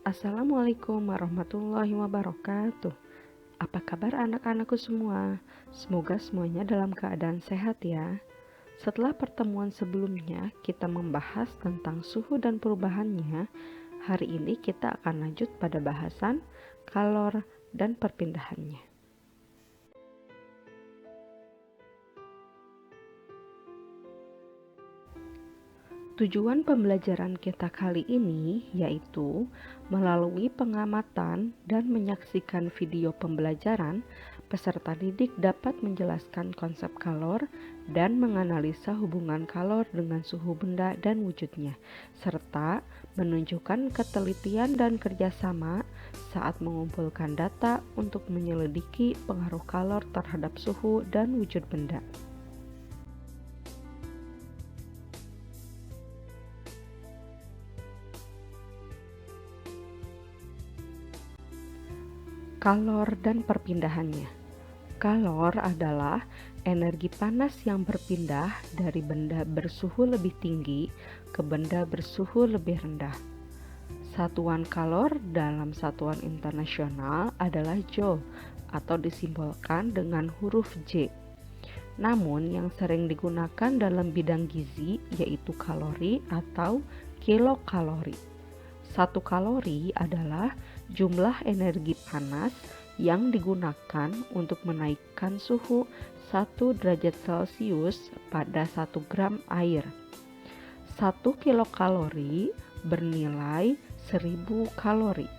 Assalamualaikum warahmatullahi wabarakatuh. Apa kabar anak-anakku semua? Semoga semuanya dalam keadaan sehat ya. Setelah pertemuan sebelumnya kita membahas tentang suhu dan perubahannya, hari ini kita akan lanjut pada bahasan kalor dan perpindahannya. Tujuan pembelajaran kita kali ini yaitu melalui pengamatan dan menyaksikan video pembelajaran, peserta didik dapat menjelaskan konsep kalor dan menganalisa hubungan kalor dengan suhu benda dan wujudnya, serta menunjukkan ketelitian dan kerjasama saat mengumpulkan data untuk menyelidiki pengaruh kalor terhadap suhu dan wujud benda. Kalor dan perpindahannya. Kalor adalah energi panas yang berpindah dari benda bersuhu lebih tinggi ke benda bersuhu lebih rendah. Satuan kalor dalam satuan internasional adalah joule atau disimbolkan dengan huruf J. Namun yang sering digunakan dalam bidang gizi yaitu kalori atau kilokalori. 1 kalori adalah jumlah energi panas yang digunakan untuk menaikkan suhu 1 derajat Celcius pada 1 gram air. 1 kilokalori bernilai 1000 kalori,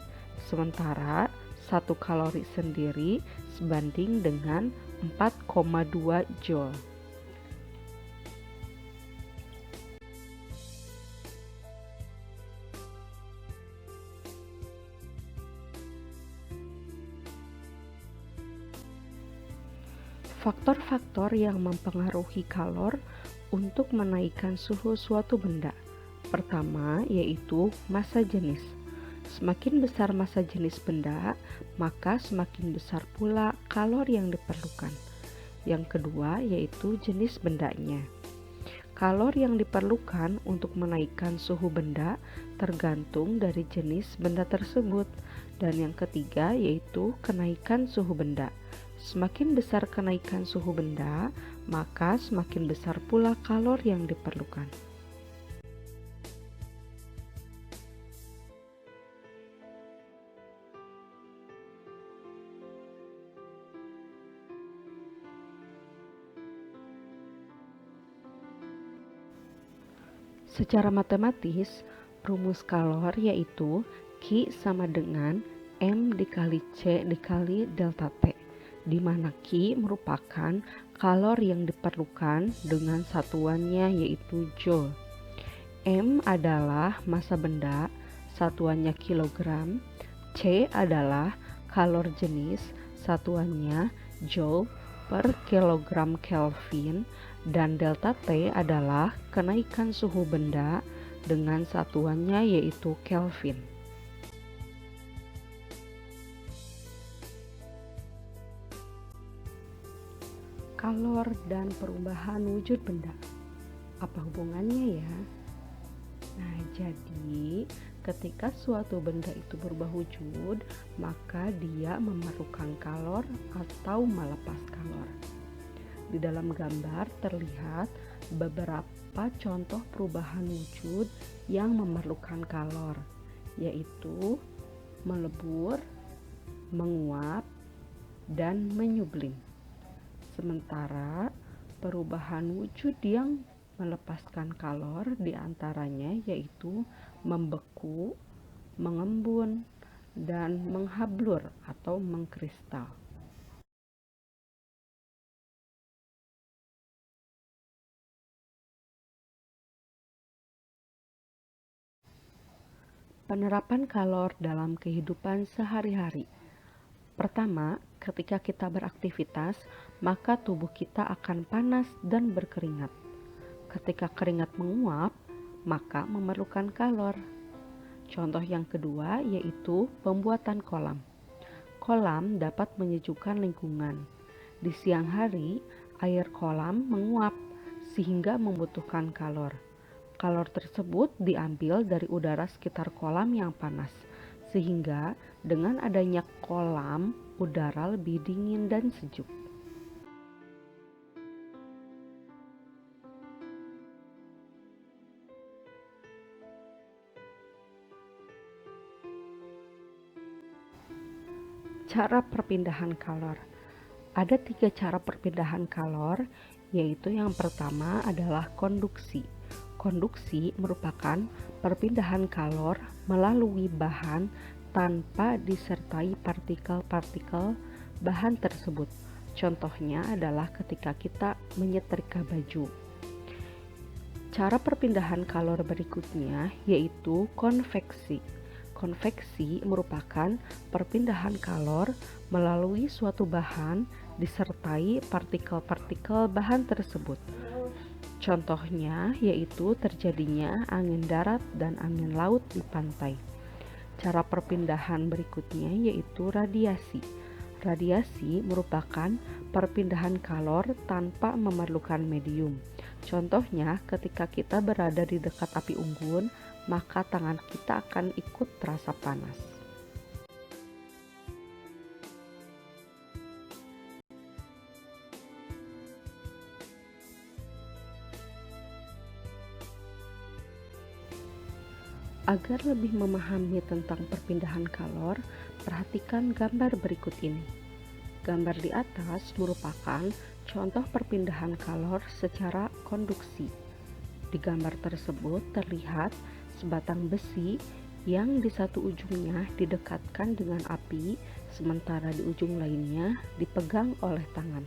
sementara 1 kalori sendiri sebanding dengan 4,2 joule. Faktor-faktor yang mempengaruhi kalor untuk menaikkan suhu suatu benda. Pertama, yaitu massa jenis. Semakin besar massa jenis benda, maka semakin besar pula kalor yang diperlukan. Yang kedua, yaitu jenis bendanya. Kalor yang diperlukan untuk menaikkan suhu benda tergantung dari jenis benda tersebut. Dan yang ketiga, yaitu kenaikan suhu benda. Semakin besar kenaikan suhu benda, maka semakin besar pula kalor yang diperlukan. Secara matematis, rumus kalor yaitu Q sama dengan M dikali C dikali delta T, di mana Q merupakan kalor yang diperlukan dengan satuannya yaitu joule. M adalah massa benda, satuannya kilogram. C adalah kalor jenis, satuannya joule per kilogram Kelvin, dan delta T adalah kenaikan suhu benda dengan satuannya yaitu Kelvin. Kalor dan perubahan wujud benda. Apa hubungannya ya? Nah, jadi ketika suatu benda itu berubah wujud, maka dia memerlukan kalor atau melepas kalor. Di dalam gambar terlihat beberapa contoh perubahan wujud yang memerlukan kalor, yaitu melebur, menguap, dan menyublim. Sementara perubahan wujud yang melepaskan kalor diantaranya yaitu membeku, mengembun, dan menghablur atau mengkristal. Penerapan kalor dalam kehidupan sehari-hari. Pertama, ketika kita beraktivitas, maka tubuh kita akan panas dan berkeringat. Ketika keringat menguap, maka memerlukan kalor. Contoh yang kedua yaitu pembuatan kolam. Kolam dapat menyejukkan lingkungan. Di siang hari, air kolam menguap sehingga membutuhkan kalor. Kalor tersebut diambil dari udara sekitar kolam yang panas, sehingga dengan adanya kolam, udara lebih dingin dan sejuk. Cara perpindahan kalor. Ada 3 cara perpindahan kalor, yaitu yang pertama adalah konduksi. Konduksi merupakan perpindahan kalor melalui bahan tanpa disertai partikel-partikel bahan tersebut. Contohnya adalah ketika kita menyetrika baju. Cara perpindahan kalor berikutnya yaitu konveksi. Konveksi merupakan perpindahan kalor melalui suatu bahan disertai partikel-partikel bahan tersebut. Contohnya yaitu terjadinya angin darat dan angin laut di pantai. Cara perpindahan berikutnya yaitu radiasi. Radiasi merupakan perpindahan kalor tanpa memerlukan medium. Contohnya ketika kita berada di dekat api unggun, maka tangan kita akan ikut terasa panas. Agar lebih memahami tentang perpindahan kalor, perhatikan gambar berikut ini. Gambar di atas merupakan contoh perpindahan kalor secara konduksi. Di gambar tersebut terlihat sebatang besi yang di satu ujungnya didekatkan dengan api, sementara di ujung lainnya dipegang oleh tangan.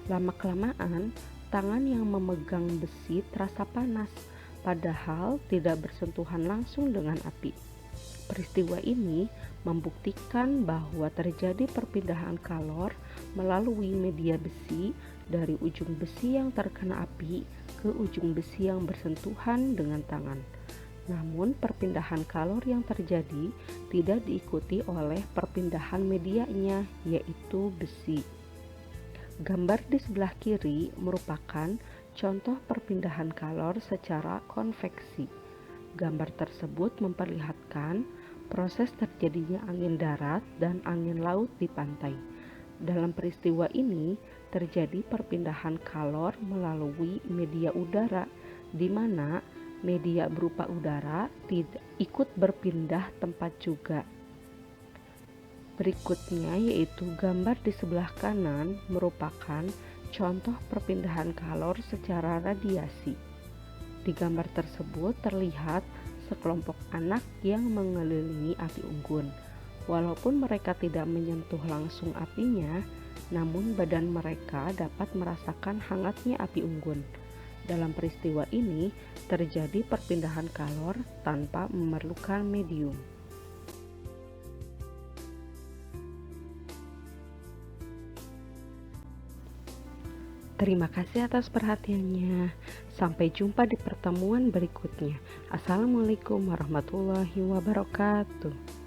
Lama-kelamaan, tangan yang memegang besi terasa panas, padahal tidak bersentuhan langsung dengan api. Peristiwa ini membuktikan bahwa terjadi perpindahan kalor melalui media besi dari ujung besi yang terkena api ke ujung besi yang bersentuhan dengan tangan. Namun perpindahan kalor yang terjadi tidak diikuti oleh perpindahan medianya, yaitu besi. Gambar di sebelah kiri merupakan contoh perpindahan kalor secara konveksi. Gambar tersebut memperlihatkan proses terjadinya angin darat dan angin laut di pantai. Dalam peristiwa ini terjadi perpindahan kalor melalui media udara, di mana media berupa udara tidak ikut berpindah tempat juga. Berikutnya yaitu gambar di sebelah kanan merupakan contoh perpindahan kalor secara radiasi. Di gambar tersebut terlihat sekelompok anak yang mengelilingi api unggun. Walaupun mereka tidak menyentuh langsung apinya, namun badan mereka dapat merasakan hangatnya api unggun. Dalam peristiwa ini terjadi perpindahan kalor tanpa memerlukan medium. Terima kasih atas perhatiannya. Sampai jumpa di pertemuan berikutnya. Assalamualaikum warahmatullahi wabarakatuh.